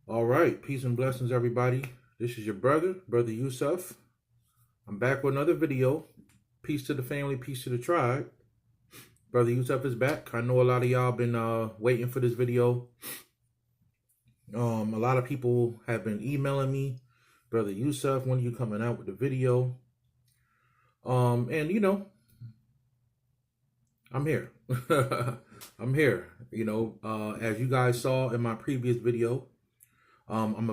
All right, peace and blessings, everybody. This is your BroYosef. I'm back with another video. Peace to the family, peace to the tribe. BroYosef is back. I know a lot of y'all been waiting for this video. A lot of people have been emailing me, BroYosef, when are you coming out with the video? And I'm here. I'm here. As you guys saw in my previous video. I'm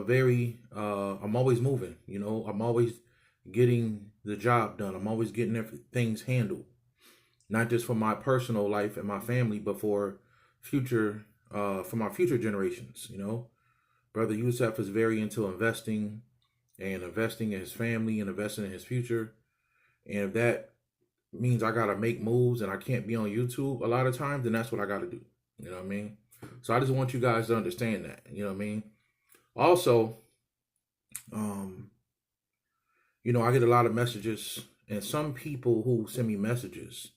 always moving, I'm always getting the job done. I'm always getting things handled, not just for my personal life and my family, but for my future generations, BroYosef is very into investing in his family and investing in his future. And if that means I got to make moves and I can't be on YouTube a lot of times, then that's what I got to do. You know what I mean? So I just want you guys to understand that, you know what I mean? Also, I get a lot of messages, and some people who send me messages,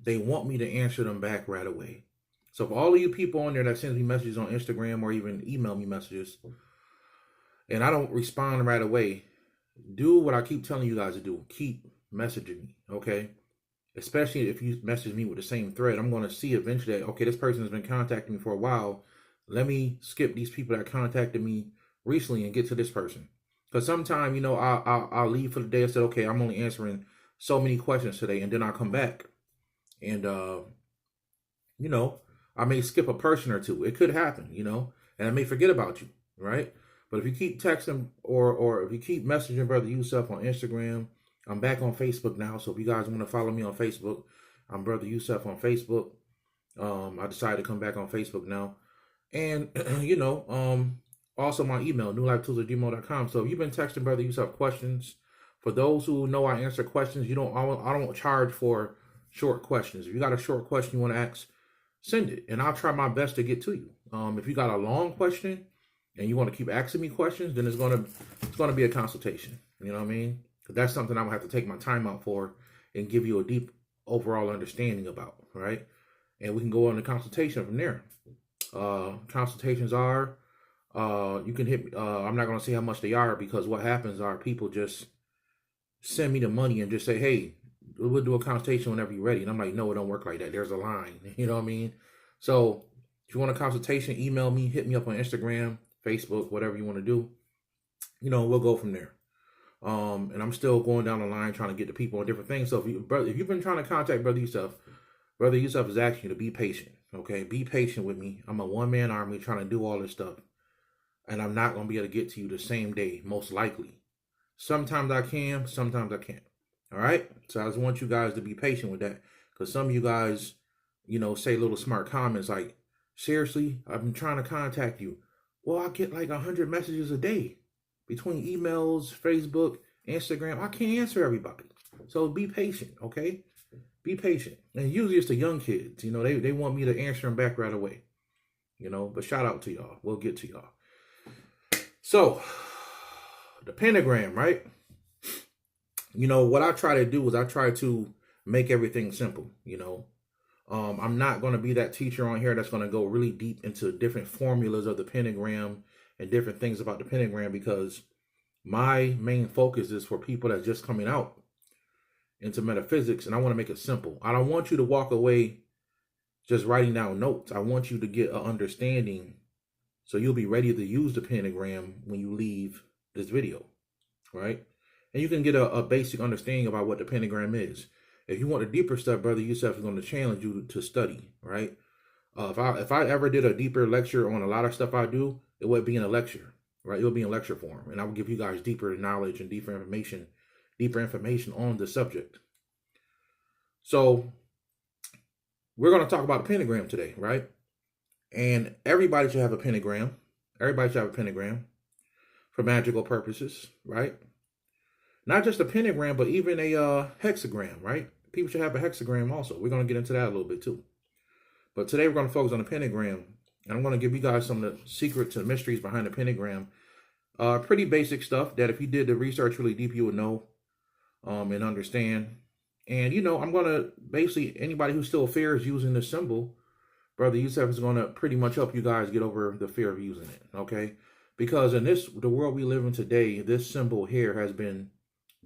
they want me to answer them back right away. So for all of you people on there that send me messages on Instagram or even email me messages, and I don't respond right away, do what I keep telling you guys to do. Keep messaging me, okay? Especially if you message me with the same thread, I'm going to see eventually that, okay, this person has been contacting me for a while. Let me skip these people that contacted me recently and get to this person. Because sometimes, I'll leave for the day and say, okay, I'm only answering so many questions today. And then I'll come back. And, I may skip a person or two. It could happen, and I may forget about you, right? But if you keep texting or if you keep messaging BroYosef on Instagram, I'm back on Facebook now. So if you guys want to follow me on Facebook, I'm BroYosef on Facebook. I decided to come back on Facebook now. And, also my email, nulyfetools@gmail.com. So if you've been texting BroYosef questions, for those who know I answer questions, I don't charge for short questions. If you got a short question you want to ask, send it, and I'll try my best to get to you. If you got a long question and you want to keep asking me questions, then it's gonna be a consultation. You know what I mean? That's something I'm gonna have to take my time out for and give you a deep overall understanding about, right? And we can go on the consultation from there. Consultations are, you can hit me. I'm not going to say how much they are, because what happens are people just send me the money and just say, hey, we'll do a consultation whenever you're ready. And I'm like, no, it don't work like that. There's a line. You know what I mean? So if you want a consultation, email me, hit me up on Instagram, Facebook, whatever you want to do. We'll go from there. And I'm still going down the line trying to get the people on different things. So if you've been trying to contact BroYosef is asking you to be patient. Okay, be patient with me. I'm a one-man army trying to do all this stuff. And I'm not going to be able to get to you the same day, most likely. Sometimes I can, sometimes I can't. All right? So I just want you guys to be patient with that. Because some of you guys, say little smart comments like, seriously, I've been trying to contact you. Well, I get like 100 messages a day between emails, Facebook, Instagram. I can't answer everybody. So be patient, okay? Be patient. And usually it's the young kids, they want me to answer them back right away, but shout out to y'all. We'll get to y'all. So the pentagram, right? What I try to do is I try to make everything simple, I'm not going to be that teacher on here that's going to go really deep into different formulas of the pentagram and different things about the pentagram, because my main focus is for people that's just coming out into metaphysics, and I want to make it simple. I don't want you to walk away just writing down notes. I want you to get an understanding so you'll be ready to use the pentagram when you leave this video, right? And you can get a basic understanding about what the pentagram is. If you want the deeper stuff, BroYosef is going to challenge you to study, right? If I ever did a deeper lecture on a lot of stuff I do, it would be in a lecture, right? It would be in lecture form, and I will give you guys deeper knowledge and deeper information on the subject. So we're going to talk about the pentagram today, right? And everybody should have a pentagram. Everybody should have a pentagram for magical purposes, right? Not just a pentagram, but even a hexagram, right? People should have a hexagram also. We're going to get into that a little bit too. But today we're going to focus on the pentagram. And I'm going to give you guys some of the secrets and mysteries behind the pentagram. Pretty basic stuff that if you did the research really deep, you would know and understand. And, I'm going to basically, anybody who still fears using this symbol, Brother Yusef is going to pretty much help you guys get over the fear of using it, okay? Because in the world we live in today, this symbol here has been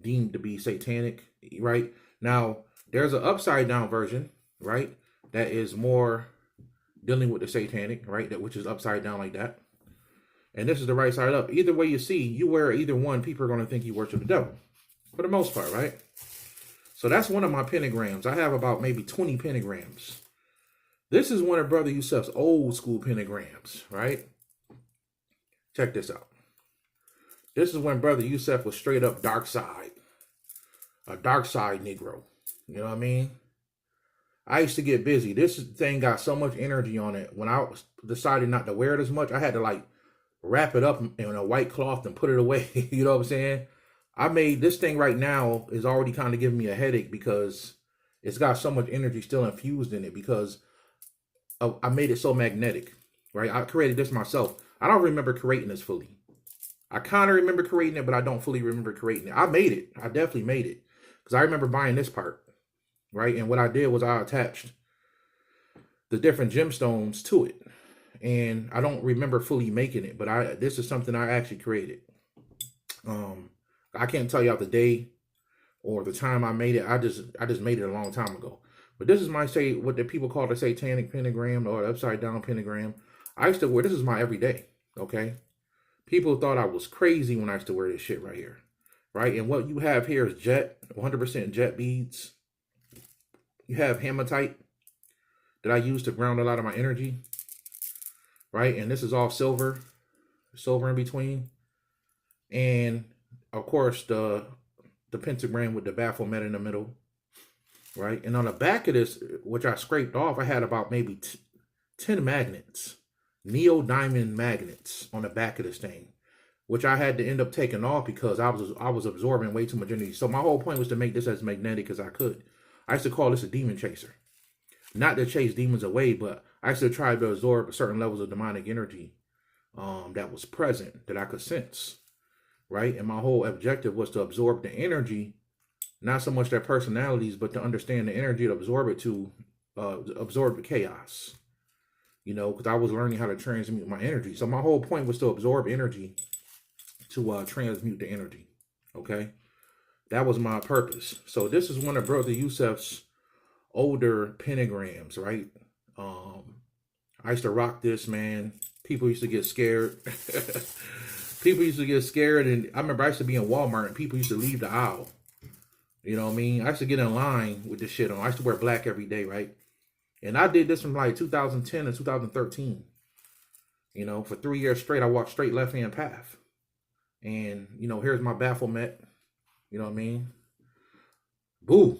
deemed to be satanic, right? Now, there's an upside down version, right? That is more dealing with the satanic, right? That which is upside down like that. And this is the right side up. Either way you see, you wear either one, people are going to think you worship the devil. For the most part, right? So that's one of my pentagrams. I have about maybe 20 pentagrams. This is one of Brother Yusef's old school pentagrams, right? Check this out. This is when Brother Yusef was straight up dark side. A dark side Negro. You know what I mean? I used to get busy. This thing got so much energy on it. When I decided not to wear it as much, I had to like wrap it up in a white cloth and put it away. You know what I'm saying? I made this thing right now is already kind of giving me a headache because it's got so much energy still infused in it because I made it so magnetic, right? I created this myself. I don't remember creating this fully. I kind of remember creating it, but I don't fully remember creating it. I made it. I definitely made it because I remember buying this part, right? And what I did was I attached the different gemstones to it. And I don't remember fully making it, but this is something I actually created. I can't tell you out the day or the time I made it. I just made it a long time ago. But this is what the people call the satanic pentagram or the upside down pentagram. I used to wear this is my everyday. Okay, people thought I was crazy when I used to wear this shit right here, right? And what you have here is 100% jet beads. You have hematite that I use to ground a lot of my energy, right? And this is all silver in between, and of course the pentagram with the Baphomet in the middle, right? And on the back of this, which I scraped off, I had about maybe 10 magnets, neodymium magnets on the back of this thing, which I had to end up taking off because I was absorbing way too much energy. So my whole point was to make this as magnetic as I could. I used to call this a demon chaser, not to chase demons away, but I used to try to absorb certain levels of demonic energy that was present that I could sense, right? And my whole objective was to absorb the energy, not so much their personalities, but to understand the energy to absorb it, to absorb the chaos, you know, because I was learning how to transmute my energy. So my whole point was to absorb energy, to transmute the energy, okay? That was my purpose. So this is one of Brother Yusef's older pentagrams, right? I used to rock this, man. People used to get scared. People used to get scared, and I remember I used to be in Walmart, and people used to leave the aisle. You know what I mean? I used to get in line with this shit on. I used to wear black every day, right? And I did this from like 2010 to 2013. You know, for 3 years straight, I walked straight left-hand path. And, you know, here's my Baphomet. You know what I mean? Boo.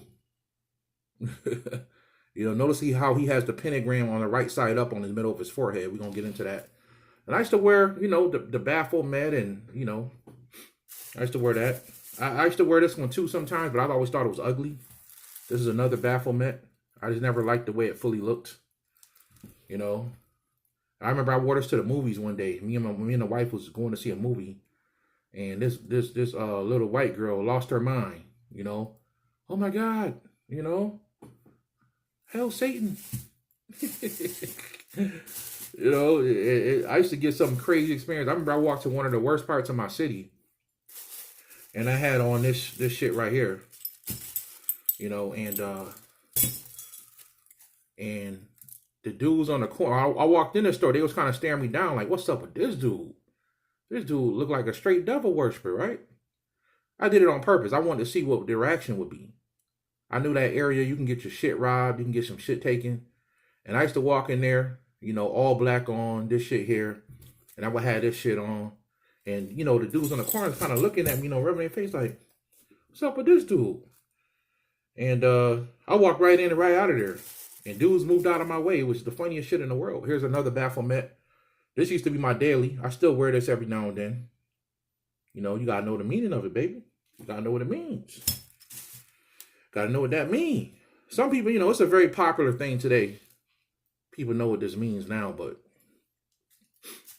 You know, notice how he has the pentagram on the right side up on the middle of his forehead. We're going to get into that. And I used to wear, you know, the Baphomet, and, you know, I used to wear that. I used to wear this one too sometimes, but I've always thought it was ugly. This is another Baphomet. I just never liked the way it fully looked. You know, I remember I wore this to the movies one day. Me and the wife was going to see a movie, and this little white girl lost her mind. You know, oh my God, you know, hell, Satan. You know, I used to get some crazy experience. I remember I walked to one of the worst parts of my city, and I had on this shit right here, you know, and the dudes on the corner, I walked in the store, they was kind of staring me down like, what's up with this dude? This dude looked like a straight devil worshiper, right? I did it on purpose. I wanted to see what the reaction would be. I knew that area, you can get your shit robbed, you can get some shit taken. And I used to walk in there, you know, all black on, this shit here, and I would have this shit on. And, you know, the dudes on the corner kind of looking at me, you know, rubbing their face like, what's up with this dude? And I walked right in and right out of there. And dudes moved out of my way. It was the funniest shit in the world. Here's another Baphomet. This used to be my daily. I still wear this every now and then. You know, you got to know the meaning of it, baby. You got to know what it means. Got to know what that means. Some people, you know, it's a very popular thing today. People know what this means now, but,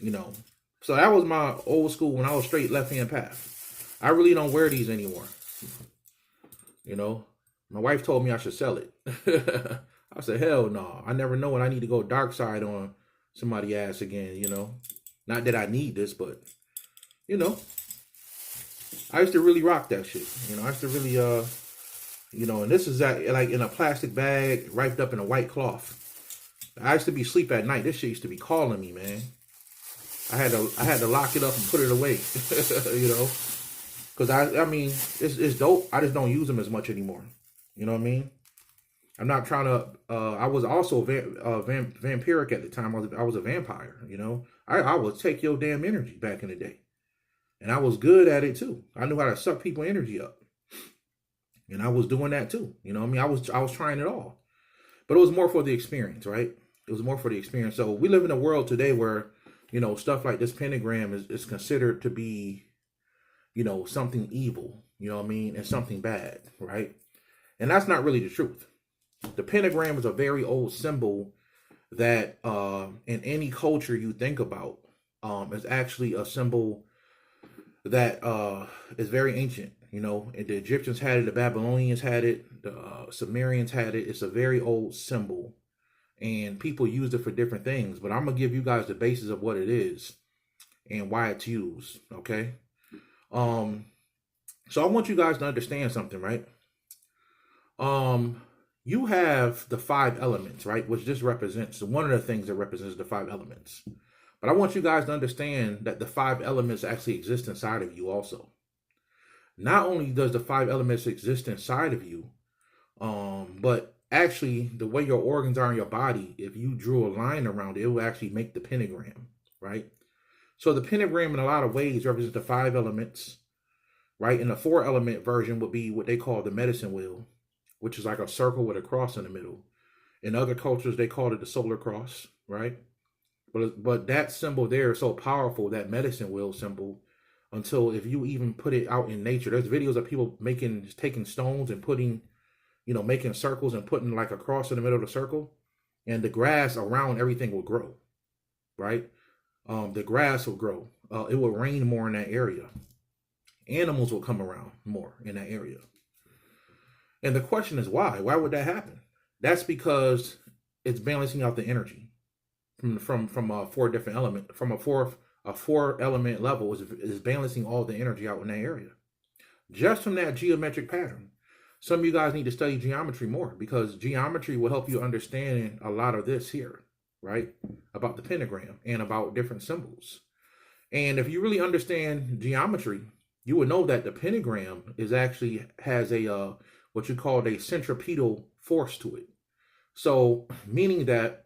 you know. So that was my old school when I was straight left-hand path. I really don't wear these anymore. You know, my wife told me I should sell it. I said, hell no. I never know when I need to go dark side on somebody ass again, you know. Not that I need this, but you know, I used to really rock that shit. You know, I used to really you know, and this is like in a plastic bag, wrapped up in a white cloth. I used to be asleep at night. This shit used to be calling me, man. I had to lock it up and put it away, you know, because I mean, it's dope. I just don't use them as much anymore. You know what I mean? I'm not trying to. I was also vampiric at the time. I was a vampire. You know, I would take your damn energy back in the day, and I was good at it too. I knew how to suck people energy up, and I was doing that too. You know what I mean? I was trying it all, but it was more for the experience, right? It was more for the experience. So we live in a world today where, you know, stuff like this pentagram is considered to be, you know, something evil, you know what I mean, and something bad, right? And that's not really the truth. The pentagram is a very old symbol that in any culture you think about is actually a symbol that is very ancient. You know, and the Egyptians had it, the Babylonians had it, the Sumerians had it. It's a very old symbol, and people used it for different things. But I'm gonna give you guys the basis of what it is and why it's used. Okay. So I want you guys to understand something, right? You have the 5 elements, right? Which just represents one of the things that represents the 5 elements. But I want you guys to understand that the 5 elements actually exist inside of you also. Not only does the 5 elements exist inside of you, but actually the way your organs are in your body, if you drew a line around it, it will actually make the pentagram, right? So the pentagram in a lot of ways represents the 5 elements, right? And the 4 element version would be what they call the medicine wheel, which is like a circle with a cross in the middle. In other cultures, they call it the solar cross, right? But that symbol there is so powerful, that medicine wheel symbol, until if you even put it out in nature, there's videos of people taking stones and putting, you know, making circles and putting like a cross in the middle of the circle, and the grass around everything will grow, right? The grass will grow. It will rain more in that area. Animals will come around more in that area. And the question is why? Why would that happen? That's because it's balancing out the energy from a 4 different element, from a 4 element level is balancing all the energy out in that area. Just from that geometric pattern. Some of you guys need to study geometry more, because geometry will help you understand a lot of this here, right? About the pentagram and about different symbols. And if you really understand geometry, you would know that the pentagram is actually has a what you call a centripetal force to it. So meaning that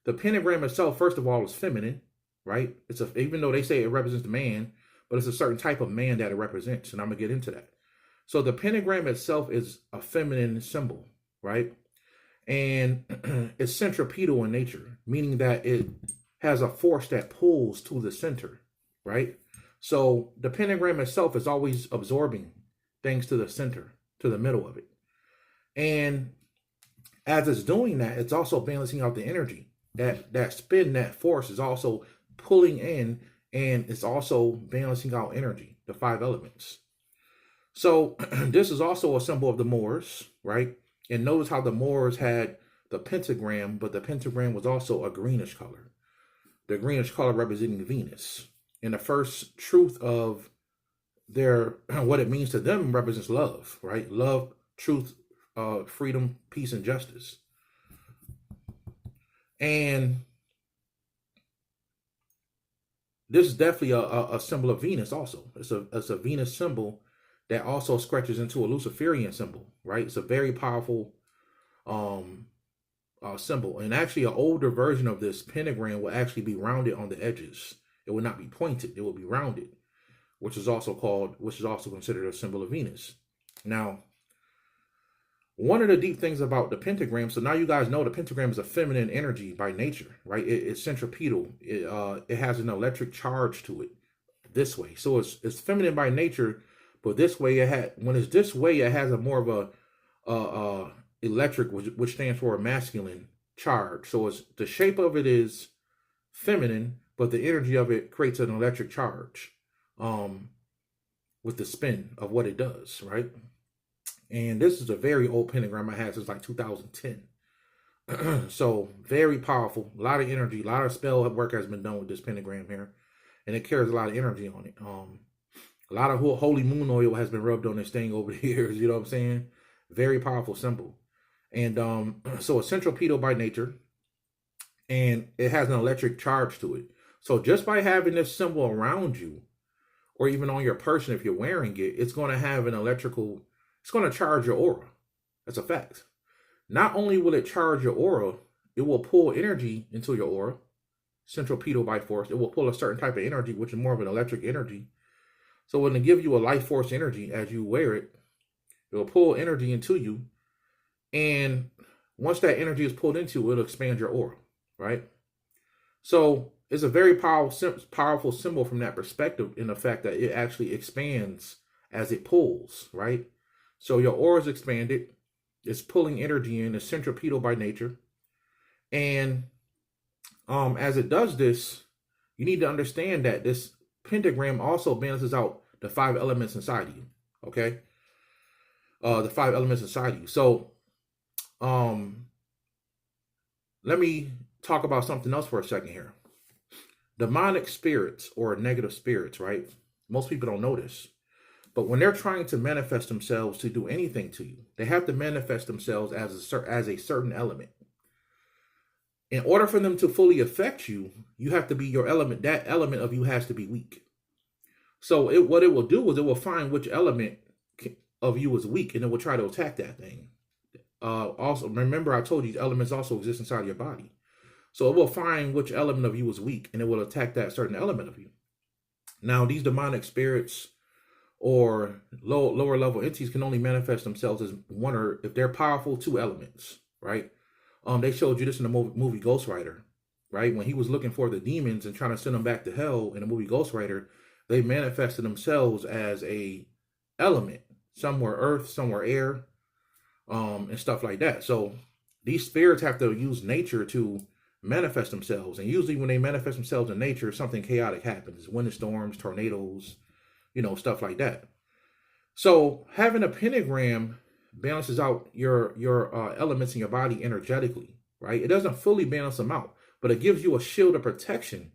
the pentagram itself, first of all, is feminine, right? Even though they say it represents the man, but it's a certain type of man that it represents, and I'm gonna get into that. So the pentagram itself is a feminine symbol, right? And it's centripetal in nature, meaning that it has a force that pulls to the center, right? So the pentagram itself is always absorbing things to the center, to the middle of it. And as it's doing that, it's also balancing out the energy. That spin, that force is also pulling in, and it's also balancing out energy, the 5 elements. So this is also a symbol of the Moors, right? And notice how the Moors had the pentagram, but the pentagram was also a greenish color. The greenish color representing Venus. And the first truth of their, what it means to them represents love, right? Love, truth, freedom, peace, and justice. And this is definitely a symbol of Venus also. It's a Venus symbol that also stretches into a Luciferian symbol, right? It's a very powerful symbol. And actually an older version of this pentagram will actually be rounded on the edges. It will not be pointed, it will be rounded, which is also considered a symbol of Venus. Now, one of the deep things about the pentagram, so now you guys know the pentagram is a feminine energy by nature, right? It's centripetal. It has an electric charge to it this way. So it's feminine by nature, but this way when it's this way, it has a more of a electric, which stands for a masculine charge. So the shape of it is feminine, but the energy of it creates an electric charge with the spin of what it does, right? And this is a very old pentagram I had since like 2010. So very powerful, a lot of energy, a lot of spell work has been done with this pentagram here, and it carries a lot of energy on it. A lot of holy moon oil has been rubbed on this thing over the years. You know what I'm saying? Very powerful symbol. And so it's centripetal by nature, and it has an electric charge to it. So just by having this symbol around you, or even on your person, if you're wearing it, it's going to have an electrical, it's going to charge your aura. That's a fact. Not only will it charge your aura, it will pull energy into your aura, centripetal by force. It will pull a certain type of energy, which is more of an electric energy. So when it give you a life force energy as you wear it, it will pull energy into you. And once that energy is pulled into, it'll expand your aura, right? So it's a very powerful symbol from that perspective, in the fact that it actually expands as it pulls, right? So your aura is expanded. It's pulling energy in. It's centripetal by nature. And as it does this, you need to understand that this pentagram also balances out the 5 elements inside you, okay? The 5 elements inside you. So let me talk about something else for a second here. Demonic spirits or negative spirits, right? Most people don't know this. But when they're trying to manifest themselves to do anything to you, they have to manifest themselves as a certain element. In order for them to fully affect you, you have to be your element. That element of you has to be weak. So what it will do is it will find which element of you is weak, and it will try to attack that thing. Also, remember I told you these elements also exist inside your body. So it will find which element of you is weak, and it will attack that certain element of you. Now, these demonic spirits or lower level entities can only manifest themselves as one, or if they're powerful, 2 elements, right? They showed you this in the movie Ghost Rider, right? When he was looking for the demons and trying to send them back to hell in the movie Ghost Rider, they manifested themselves as a element, somewhere earth, somewhere air, and stuff like that. So these spirits have to use nature to manifest themselves. And usually when they manifest themselves in nature, something chaotic happens. Wind storms, tornadoes, stuff like that. So having a pentagram balances out your elements in your body energetically, right? It doesn't fully balance them out, but it gives you a shield of protection.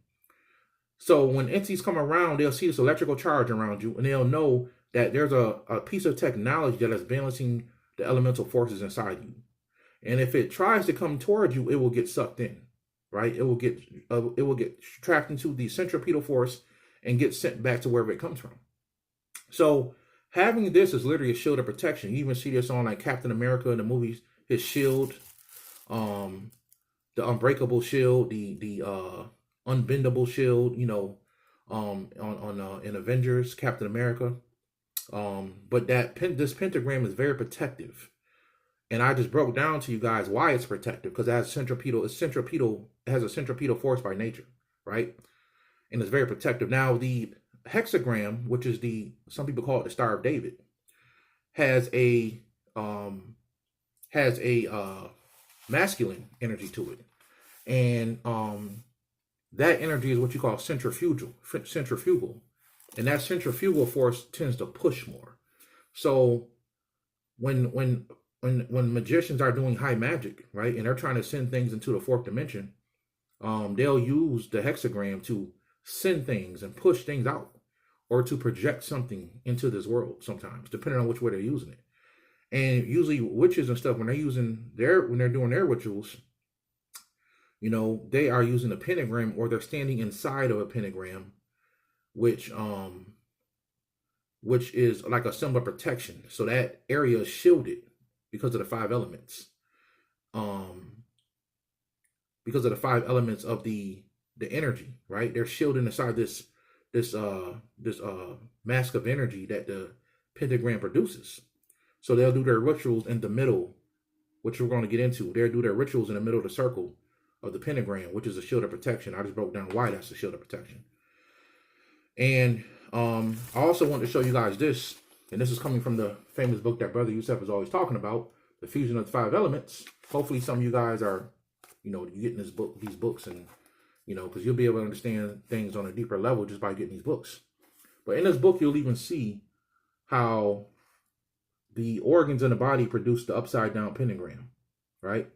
So when entities come around, they'll see this electrical charge around you, and they'll know that there's a piece of technology that is balancing the elemental forces inside you. And if it tries to come toward you, it will get sucked in, right? It will get trapped into the centripetal force and get sent back to wherever it comes from. So having this is literally a shield of protection. You even see this on like Captain America in the movies. His shield, the unbreakable shield, the unbendable shield. In Avengers, Captain America. But this pentagram is very protective, and I just broke down to you guys why it's protective, because it has it has a centripetal force by nature, right? And it's very protective. Now the hexagram, which is some people call it the Star of David, has a masculine energy to it, and that energy is what you call centrifugal, and that centrifugal force tends to push more. So when magicians are doing high magic, right, and they're trying to send things into the 4th dimension, they'll use the hexagram to send things and push things out, or to project something into this world sometimes, depending on which way they're using it. And usually witches and stuff, when they're doing their rituals, they are using a pentagram, or they're standing inside of a pentagram, which is like a symbol of protection. So that area is shielded because of the 5 elements. Because of the 5 elements of the energy, right? They're shielded inside this mask of energy that the pentagram produces. So they'll do their rituals in the middle, which we're going to get into. They'll do their rituals in the middle of the circle of the pentagram, which is a shield of protection. I just broke down why that's a shield of protection. And I also want to show you guys this, and this is coming from the famous book that BroYosef is always talking about, The Fusion of the 5 Elements. Hopefully some of you guys are, you're getting these books, and, because you'll be able to understand things on a deeper level just by getting these books. But in this book, you'll even see how the organs in the body produce the upside down pentagram, right?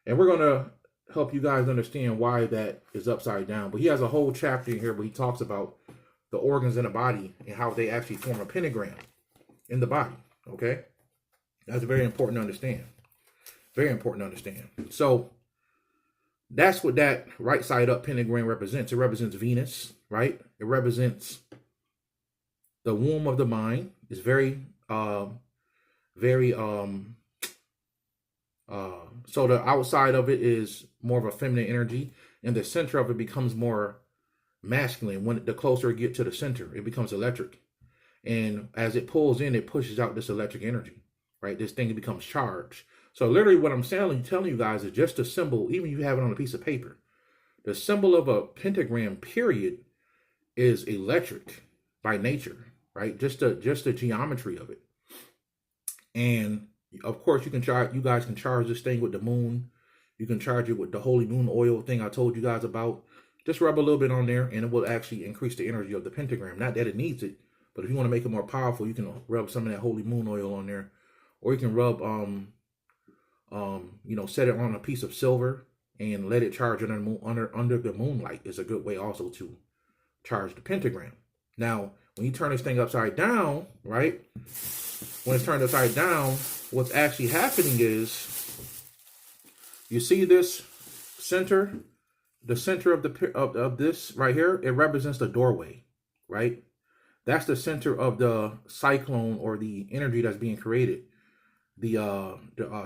And we're going to help you guys understand why that is upside down. But he has a whole chapter in here where he talks about the organs in the body and how they actually form a pentagram in the body. Okay? That's very important to understand. Very important to understand. So that's what that right side up pentagram represents. It represents Venus, right? It represents the womb of the mind. It's very so the outside of it is more of a feminine energy, and the center of it becomes more masculine. When the closer you get to the center, it becomes electric. And as it pulls in, it pushes out this electric energy, right? This thing becomes charged. So literally what I'm telling you guys is just a symbol, even if you have it on a piece of paper. The symbol of a pentagram, period, is electric by nature, right? Just the geometry of it. And of course, you guys can charge this thing with the moon. You can charge it with the holy moon oil thing I told you guys about. Just rub a little bit on there and it will actually increase the energy of the pentagram. Not that it needs it, but if you want to make it more powerful, you can rub some of that holy moon oil on there. Or you can rub, set it on a piece of silver and let it charge under the moonlight is a good way also to charge the pentagram. Now, when you turn this thing upside down, right? When it's turned upside down, what's actually happening is, you see this center, the center of this right here, it represents the doorway, right? That's the center of the cyclone or the energy that's being created, the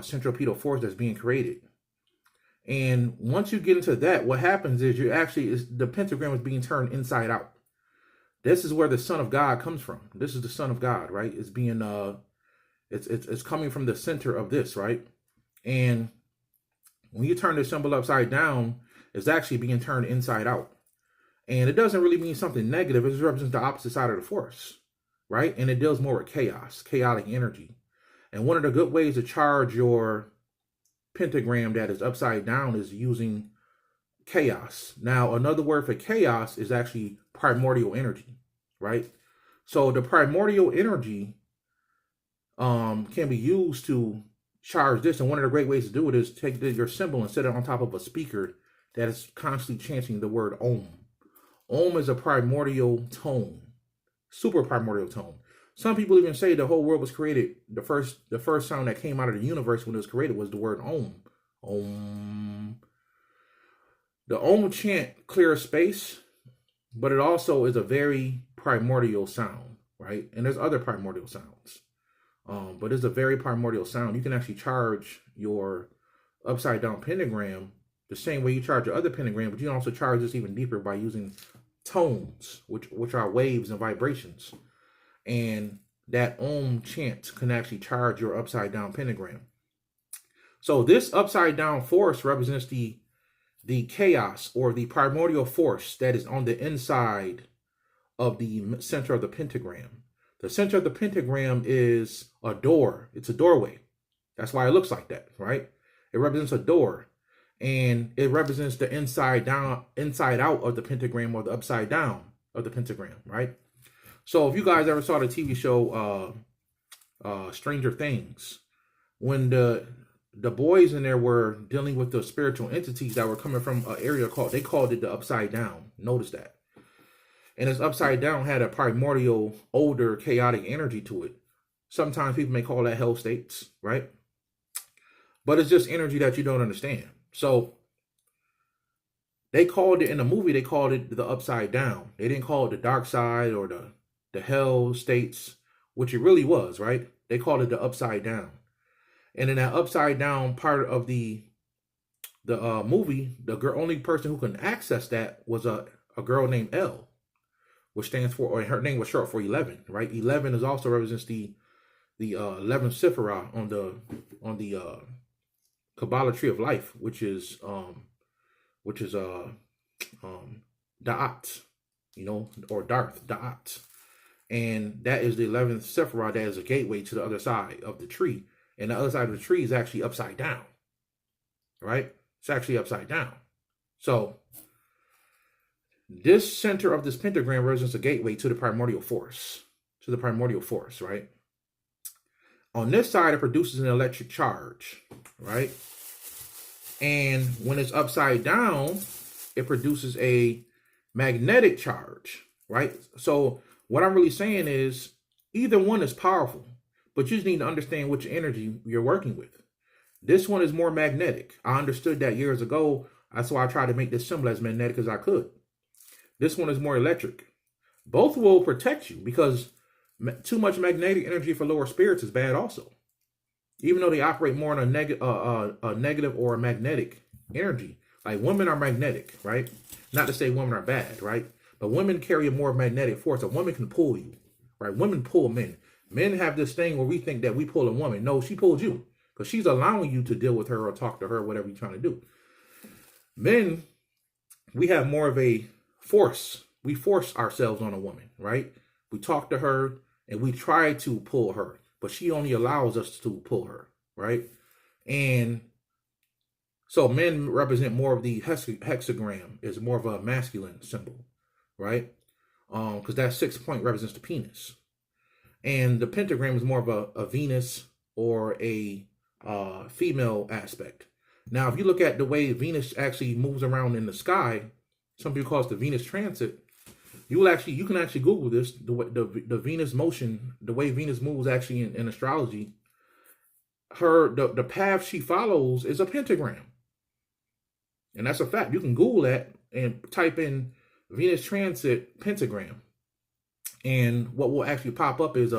centripetal force that's being created. And once you get into that, what happens is the pentagram is being turned inside out. This is where the Son of God comes from. This is the Son of God, right? It's being it's coming from the center of this, right? And when you turn this symbol upside down, it's actually being turned inside out. And it doesn't really mean something negative. It just represents the opposite side of the force, right? And it deals more with chaos, chaotic energy. And one of the good ways to charge your pentagram that is upside down is using chaos. Now, another word for chaos is actually primordial energy, right? So the primordial energy can be used to charge this. And one of the great ways to do it is take your symbol and set it on top of a speaker that is constantly chanting the word Om. Om is a primordial tone, super primordial tone. Some people even say the whole world was created. The first sound that came out of the universe when it was created was the word Om. Om. The Om chant clears space, but it also is a very primordial sound, right? And there's other primordial sounds, but it's a very primordial sound. You can actually charge your upside down pentagram the same way you charge your other pentagram, but you can also charge this even deeper by using tones, which are waves and vibrations. And that Om chant can actually charge your upside down pentagram. So this upside down force represents the chaos or the primordial force that is on the inside of the center of the pentagram. The center of the pentagram is a door. It's a doorway. That's why it looks like that, right? It represents a door. And it represents the inside out of the pentagram, or the upside down of the pentagram, right? So if you guys ever saw the TV show Stranger Things, when the boys in there were dealing with the spiritual entities that were coming from an area they called it the upside down. Notice that. And this upside down had a primordial, older, chaotic energy to it. Sometimes people may call that hell states, right? But it's just energy that you don't understand. So they called it in the movie, they called it the upside down. They didn't call it the dark side or the hell states, which it really was, right? They called it the upside down. And in that upside down part of the movie, only person who can access that was a girl named L, which stands for, or her name was short for 11, right? 11 is also represents the 11 Sephirah on the Kabbalah tree of life, which is Da'at, or Darth, Da'at. And that is the 11th Sephirah that is a gateway to the other side of the tree. And the other side of the tree is actually upside down, right? It's actually upside down. So this center of this pentagram represents a gateway to the primordial force, right? On this side, it produces an electric charge, right? And when it's upside down, it produces a magnetic charge, right? So what I'm really saying is either one is powerful, but you just need to understand which energy you're working with. This one is more magnetic. I understood that years ago. That's why I tried to make this symbol as magnetic as I could. This one is more electric. Both will protect you because too much magnetic energy for lower spirits is bad also. Even though they operate more on a negative or a magnetic energy. Like women are magnetic, right? Not to say women are bad, right? But women carry a more magnetic force. A woman can pull you, right? Women pull men. Men have this thing where we think that we pull a woman. No, she pulled you because she's allowing you to deal with her or talk to her, whatever you're trying to do. Men, we have more of a force. We force ourselves on a woman, right? We talk to her and we try to pull her, but she only allows us to pull her, right? And so men represent more of the hexagram, is more of a masculine symbol, right? Because that 6 point represents the penis. And the pentagram is more of a Venus or a female aspect. Now, if you look at the way Venus actually moves around in the sky, some people call it the Venus transit. You can actually Google this, the Venus motion, the way Venus moves actually in astrology. The path she follows is a pentagram. And that's a fact. You can Google that and type in Venus transit pentagram. And what will actually pop up is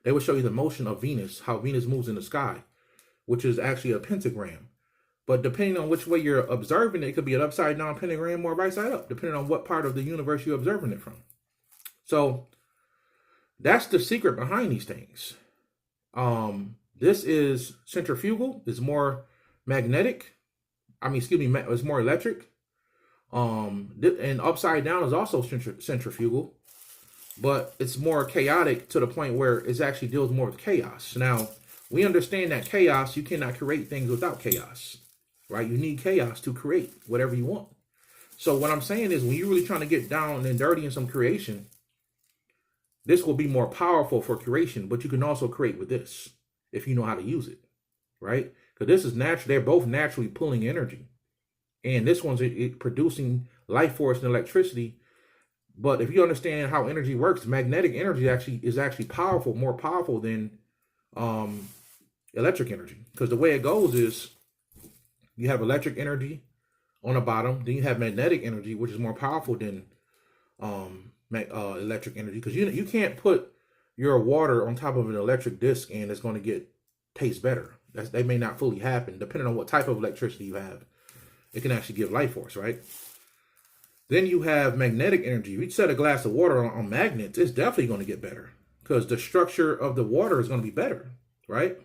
they will show you the motion of Venus, how Venus moves in the sky, which is actually a pentagram. But depending on which way you're observing it, it could be an upside down pentagram or right side up, depending on what part of the universe you're observing it from. So that's the secret behind these things. This is centrifugal. It's more magnetic. It's more electric. And upside down is also centrifugal, but it's more chaotic to the point where it actually deals more with chaos. Now, we understand that chaos, you cannot create things without chaos, right? You need chaos to create whatever you want. So what I'm saying is when you're really trying to get down and dirty in some creation, this will be more powerful for creation, but you can also create with this if you know how to use it, right? Because this is natural. They're both naturally pulling energy. And this one's producing life force and electricity. But if you understand how energy works, magnetic energy is actually powerful, more powerful than electric energy. Because the way it goes is you have electric energy on the bottom, then you have magnetic energy, which is more powerful than electric energy. Because you can't put your water on top of an electric disc and it's going to taste better. They may not fully happen, depending on what type of electricity you have. It can actually give life force, right? Then you have magnetic energy. If you set a glass of water on magnets, it's definitely going to get better because the structure of the water is going to be better, right?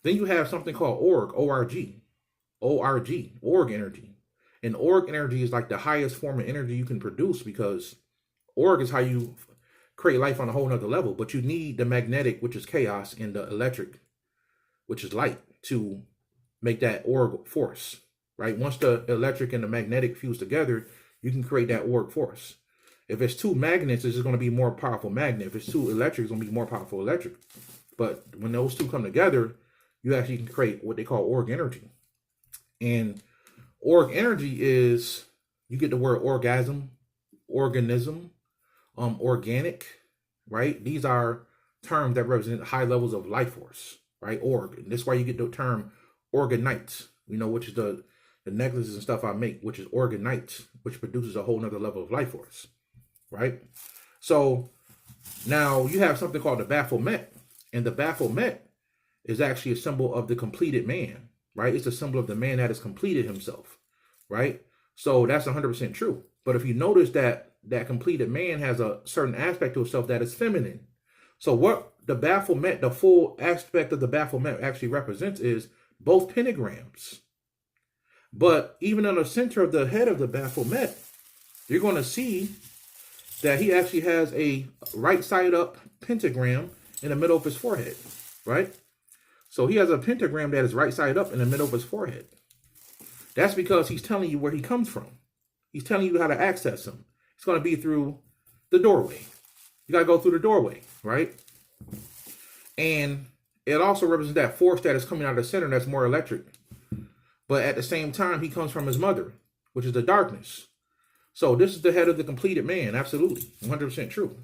Then you have something called org energy. And org energy is like the highest form of energy you can produce because org is how you create life on a whole nother level. But you need the magnetic, which is chaos, and the electric, which is light, to make that org force, right? Once the electric and the magnetic fuse together, you can create that org force. If it's two magnets, it's just going to be more powerful magnet. If it's two electric, it's going to be more powerful electric. But when those two come together, you actually can create what they call org energy. And org energy is, you get the word orgasm, organism, organic, right? These are terms that represent high levels of life force, right? Org. And that's why you get the term organite, which is the necklaces and stuff I make, which is organite, which produces a whole nother level of life force, right? So now you have something called the Baphomet, and the Baphomet is actually a symbol of the completed man, right? It's a symbol of the man that has completed himself, right? So that's 100% true. But if you notice that completed man has a certain aspect to himself that is feminine. So what the Baphomet, the full aspect of the Baphomet actually represents is both pentagrams. But even on the center of the head of the Baphomet, you're going to see that he actually has a right side up pentagram in the middle of his forehead, right? So he has a pentagram that is right side up in the middle of his forehead. That's because he's telling you where he comes from. He's telling you how to access him. It's going to be through the doorway. You got to go through the doorway, right? And it also represents that force that is coming out of the center that's more electric. But at the same time, he comes from his mother, which is the darkness. So this is the head of the completed man. Absolutely. 100% true.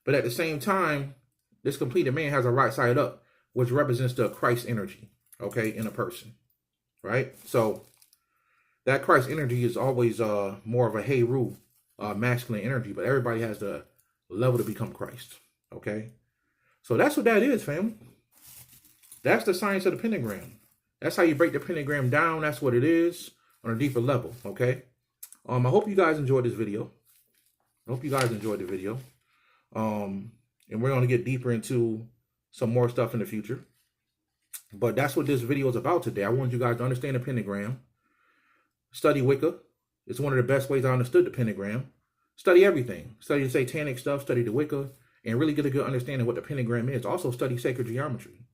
But at the same time, this completed man has a right side up, which represents the Christ energy, okay, in a person, right? So that Christ energy is always more of a Heru, masculine energy, but everybody has the level to become Christ, okay? So that's what that is, fam. That's the science of the pentagram. That's how you break the pentagram down. That's what it is on a deeper level, okay? I hope you guys enjoyed this video. I hope you guys enjoyed the video. And we're going to get deeper into some more stuff in the future. But that's what this video is about today. I want you guys to understand the pentagram. Study Wicca. It's one of the best ways I understood the pentagram. Study everything. Study the satanic stuff. Study the Wicca. And really get a good understanding of what the pentagram is. Also study sacred geometry.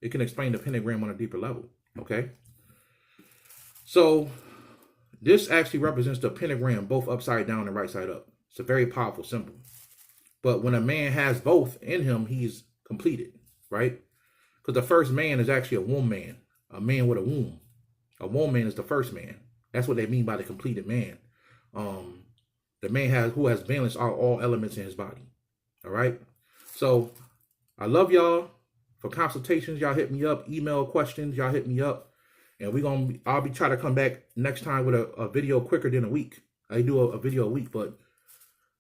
It can explain the pentagram on a deeper level. Okay? So this actually represents the pentagram both upside down and right side up. It's a very powerful symbol. But when a man has both in him, he's completed, right? Because the first man is actually a womb man, a man with a womb. A womb man is the first man. That's what they mean by the completed man. The man who has balanced all elements in his body. All right. So I love y'all. For consultations, y'all hit me up. Email questions, y'all hit me up. And I'll be trying to come back next time with a video quicker than a week. I do a video a week, but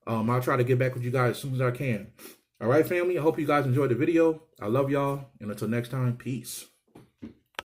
I'll try to get back with you guys as soon as I can. All right, family. I hope you guys enjoyed the video. I love y'all. And until next time, peace.